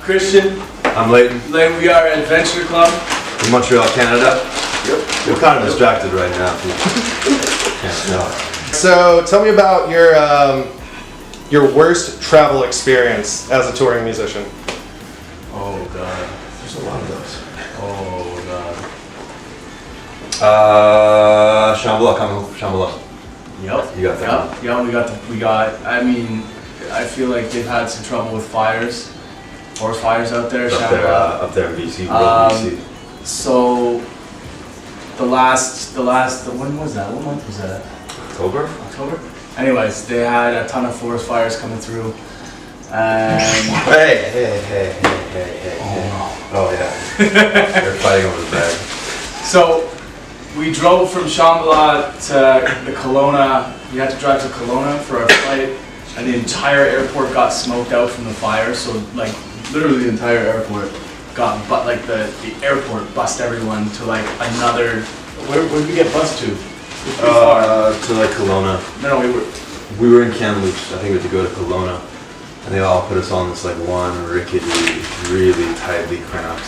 Christian. I'm Leighton. Leighton, we are Adventure Club. From Montreal, Canada. Yep. You're kind of distracted right now. So tell me about your worst travel experience as a touring musician. Oh God. There's a lot of those. Oh God. Shambhala. Yep. You got that one. Yeah, we got. I mean, I feel like they've had some trouble with fires, forest fires out there. Up there in BC. BC. So the last when was that? What month was that? October. Anyways, they had a ton of forest fires coming through, and Hey. Oh yeah. They're fighting over the bag. so we drove from Shambhala to the Kelowna. We had to drive to Kelowna for our flight, and the entire airport got smoked out from the fire. So like literally the entire airport got, but like the airport bussed everyone to like another. Where did we get bussed to? To like Kelowna. No, We were in Kamloops. I think we had to go to Kelowna, and they all put us on this like one rickety, really tightly cramped.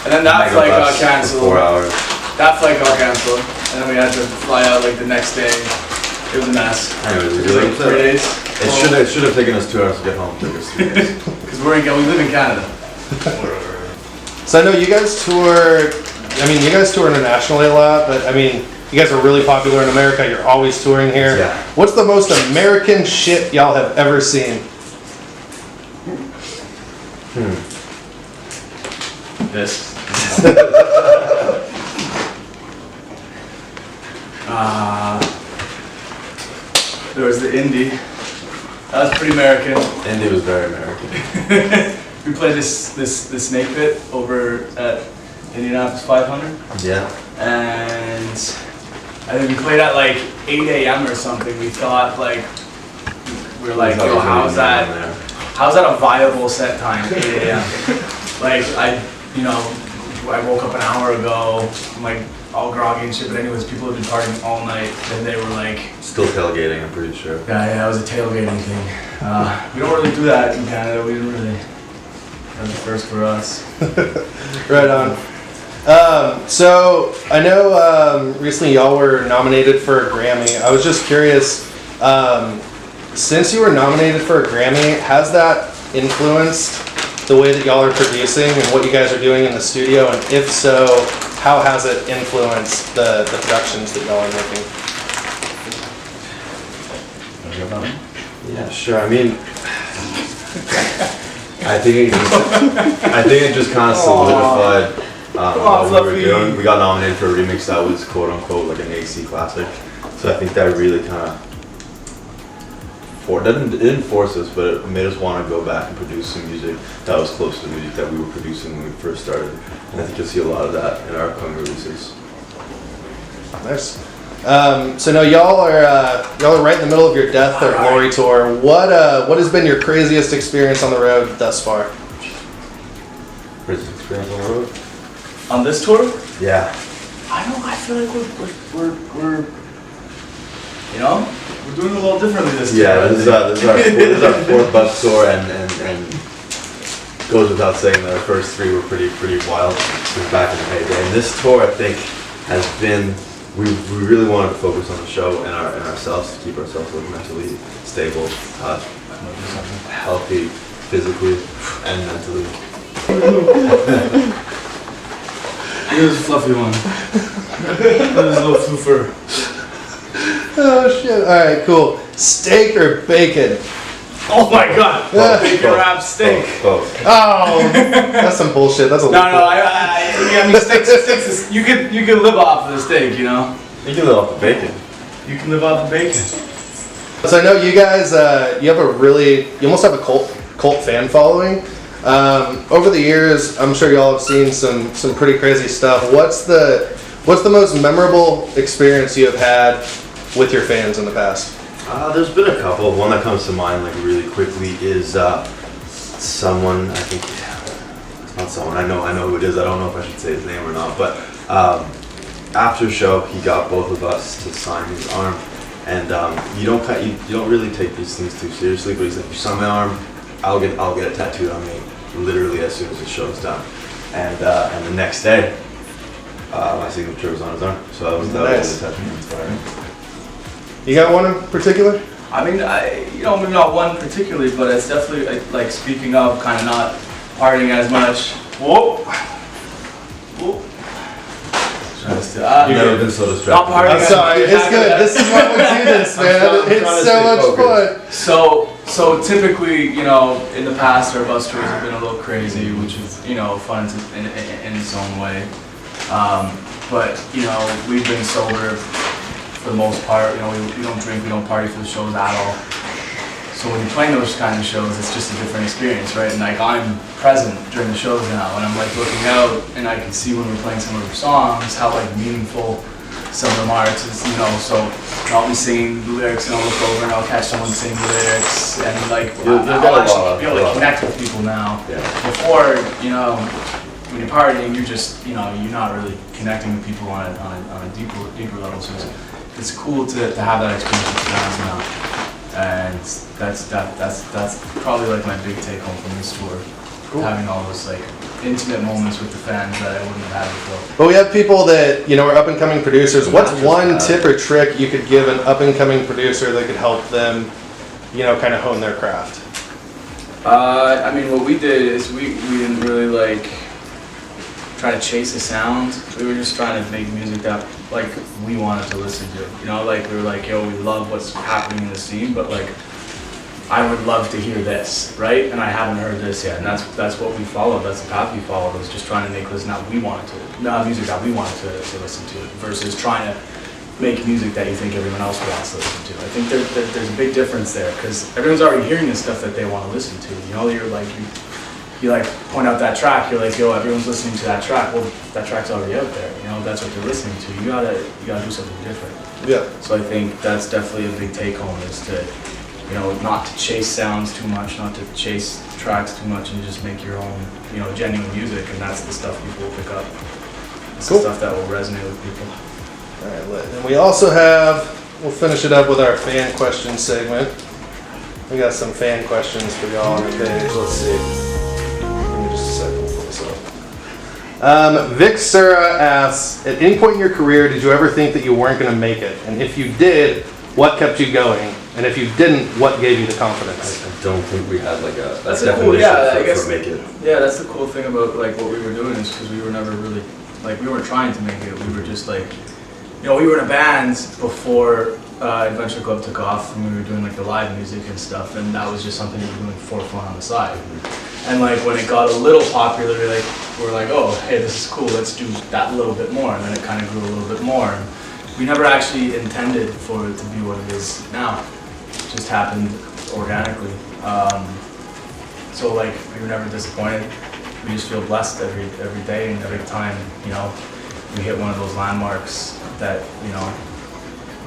And then that flight got canceled. 4 hours. That flight got canceled, and then we had to fly out like the next day. It was a mess. Anyways, It was like 3 days. It should have taken us 2 hours to get home. It took us 3 days. Because we live in Canada. So I know you guys tour. I mean, you guys tour internationally a lot, but I mean, you guys are really popular in America. You're always touring here. Yeah. What's the most American shit y'all have ever seen? This. There was the Indy. That was pretty American. Indy was very American. We played this snake pit over at Indianapolis 500. Yeah. And I think we played at like 8 a.m. or something. We thought like, we were like, yo, how's that a viable set time, 8 a.m.? Like I woke up an hour ago, I'm like all groggy and shit, but anyways, people had been partying all night, and they were like... Still tailgating, I'm pretty sure. Yeah, it was a tailgating thing. We don't really do that in Canada, we didn't really... That was the first for us. Right on. So I know recently y'all were nominated for a Grammy. I was just curious, since you were nominated for a Grammy, has that influenced the way that y'all are producing and what you guys are doing in the studio? And if so, how has it influenced the productions that y'all are making? Yeah, sure. I mean, I think it just kind of solidified what we were doing. We got nominated for a remix that was quote unquote like an AC classic. So I think that really kind of it didn't force us, but it made us want to go back and produce some music that was close to the music that we were producing when we first started. And I think you'll see a lot of that in our upcoming releases. Nice. So now y'all are right in the middle of your Death or Glory tour. What has been your craziest experience on the road thus far? Craziest experience on the road? On this tour? Yeah. I feel like we're doing it a little differently this time. Yeah, this is our fourth bus tour, and goes without saying that our first three were pretty wild back in the heyday. And this tour, I think, has been, we really wanted to focus on the show and ourselves, to keep ourselves mentally stable, healthy, physically and mentally. Here's a fluffy one. Here's a little floofer. Oh shit! All right, cool. Steak or bacon? Oh my god! Bacon wrapped steak. Both. Oh, that's some bullshit. That's a No, I mean steaks is, you could live off of the steak, you know. You can live off the bacon. You can live off the bacon. So I know you guys, you almost have a cult fan following. Over the years, I'm sure y'all have seen some pretty crazy stuff. What's the most memorable experience you have had with your fans in the past? There's been a couple. One that comes to mind like really quickly is someone, I think, it's not someone, I know who it is. I don't know if I should say his name or not, but after show, he got both of us to sign his arm. And you don't really take these things too seriously, but he's like, you sign my arm, I'll get it tattooed on me literally as soon as the show's done. And the next day, my signature was on his arm. So that was Nice. really touching and inspiring. You got one in particular? I mean, maybe not one particularly, but it's definitely like speaking of kind of not partying as much. Whoa. You've never been so distracted. Not partying. I'm sorry, it's good. This is why we do this, man. It's so much fun. So typically, in the past, our bus tours have been a little crazy, which is, fun in its own way. But, we've been sober for the most part. We don't drink, we don't party for the shows at all. So when you're playing those kind of shows, it's just a different experience, right? And like I'm present during the shows now, and I'm like looking out, and I can see when we're playing some of our songs how like meaningful some of them are. So I'll be singing the lyrics, and I'll look over and I'll catch someone singing the lyrics, and like I'll actually be able to connect with people now. Yeah. Before, when you're partying, you're just you're not really connecting with people on a deeper level. So it's cool to have that experience with fans now. And that's probably like my big take home from this tour. Cool. Having all those like intimate moments with the fans that I wouldn't have had before. But we have people that are up and coming producers. What's one tip or trick you could give an up and coming producer that could help them, kind of hone their craft? I mean, what we did is we didn't really like try to chase a sound. We were just trying to make music that like we wanted to listen to. Like we were like, yo, we love what's happening in the scene, but like I would love to hear this, right? And I haven't heard this yet. And that's what we followed. That's the path we followed, was just trying to make music that we wanted to listen to, versus trying to make music that you think everyone else wants to listen to. I think there's a big difference there, because everyone's already hearing the stuff that they want to listen to. You're like, you like point out that track, you're like, yo, everyone's listening to that track. Well, that track's already out there. That's what they're listening to. You gotta do something different. Yeah. So I think that's definitely a big take home, is to, not to chase sounds too much, not to chase tracks too much, and just make your own, genuine music. And that's the stuff people will pick up. It's the stuff that will resonate with people. All right, and we also we'll finish it up with our fan question segment. We got some fan questions for y'all on the page. Let's see. Just a second. Vic Sura asks, at any point in your career, did you ever think that you weren't going to make it? And if you did, what kept you going? And if you didn't, what gave you the confidence? I don't think we had like a that's definition cool, yeah, for make it. Yeah, that's the cool thing about like what we were doing, is because we were never really, like we weren't trying to make it. We were just like, we were in a band before Adventure Club took off, and we were doing like the live music and stuff, and that was just something we were doing for fun on the side. And like when it got a little popular, we're like, oh, hey, this is cool, let's do that a little bit more. And then it kind of grew a little bit more. And we never actually intended for it to be what it is now. It just happened organically. So like we were never disappointed. We just feel blessed every day, and every time, we hit one of those landmarks that,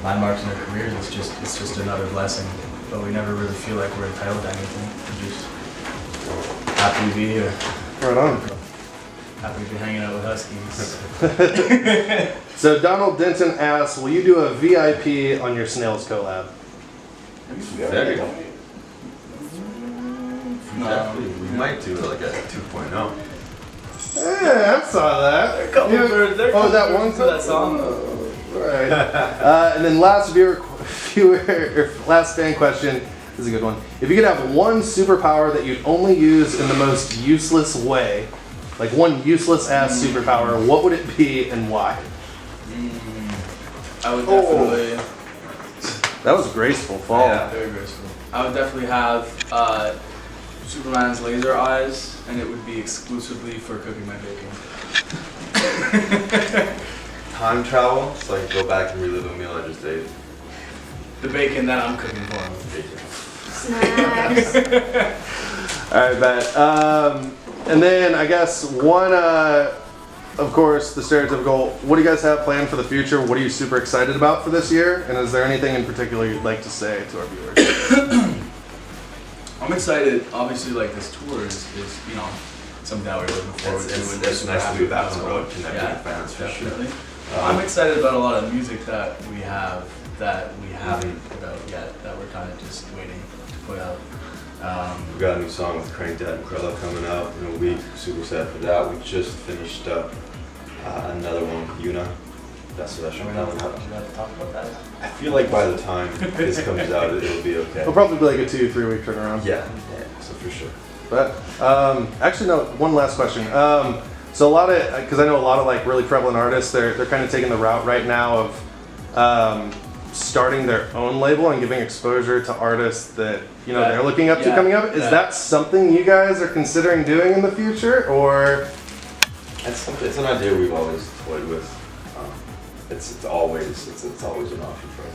landmarks in our careers, it's just another blessing. But we never really feel like we're entitled to anything. We're just happy to be here. Right on. Happy to be hanging out with Huskies. So Donald Denton asks, will you do a VIP on your Snails collab? There you go. No. We might do like a 2.0. Yeah, I saw that. That one for that song. Right. And then last last fan question. This is a good one. If you could have one superpower that you'd only use in the most useless way, like one useless ass superpower, what would it be and why? I would definitely. That was a graceful fall. Yeah, very graceful. I would definitely have Superman's laser eyes, and it would be exclusively for cooking my bacon. Time travel, so I can go back and relive a meal I just ate. The bacon that I'm cooking for him. Snacks. All right, bet. And then I guess one, of course, the stereotypical. What do you guys have planned for the future? What are you super excited about for this year? And is there anything in particular you'd like to say to our viewers? I'm excited. Obviously, like this tour is something that we're looking forward to. And It's nice to be back on the road, connecting Yeah, with fans for definitely. sure. I'm excited about a lot of music that we haven't put out yet, that we're kind of just waiting to put out. We got a new song with Crave and coming out in a week. Super sad for that. We just finished up another one, Yuna. That should Should we that have one to out. talk about that? I feel like by the time this comes out, it'll be okay. It'll probably be like a 2-3 week turnaround. Yeah, so for sure. But actually, no. One last question. So a lot of, because I know a lot of like really prevalent artists, they're kind of taking the route right now of starting their own label and giving exposure to artists that they're looking up to coming up. Is that something you guys are considering doing in the future, or? It's an idea we've always toyed with. It's always an option for us.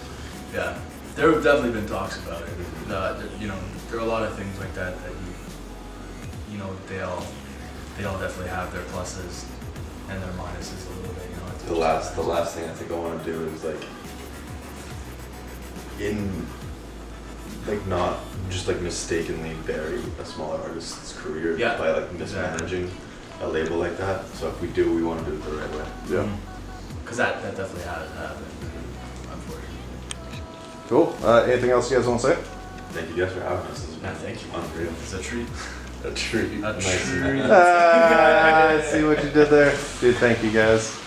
Yeah, there have definitely been talks about it. There are a lot of things like that they all definitely have their pluses and their minuses a little bit. The last thing I think I want to do is not just mistakenly bury a smaller artist's career by mismanaging a label like that. So if we do, we want to do it the right way. Yeah. Because that definitely has happened, unfortunately. Cool. Anything else you guys want to say? Thank you guys for having us. This has been Thank you. unreal. It's a treat. A treat. A Nice. treat. I see what you did there. Dude, thank you guys.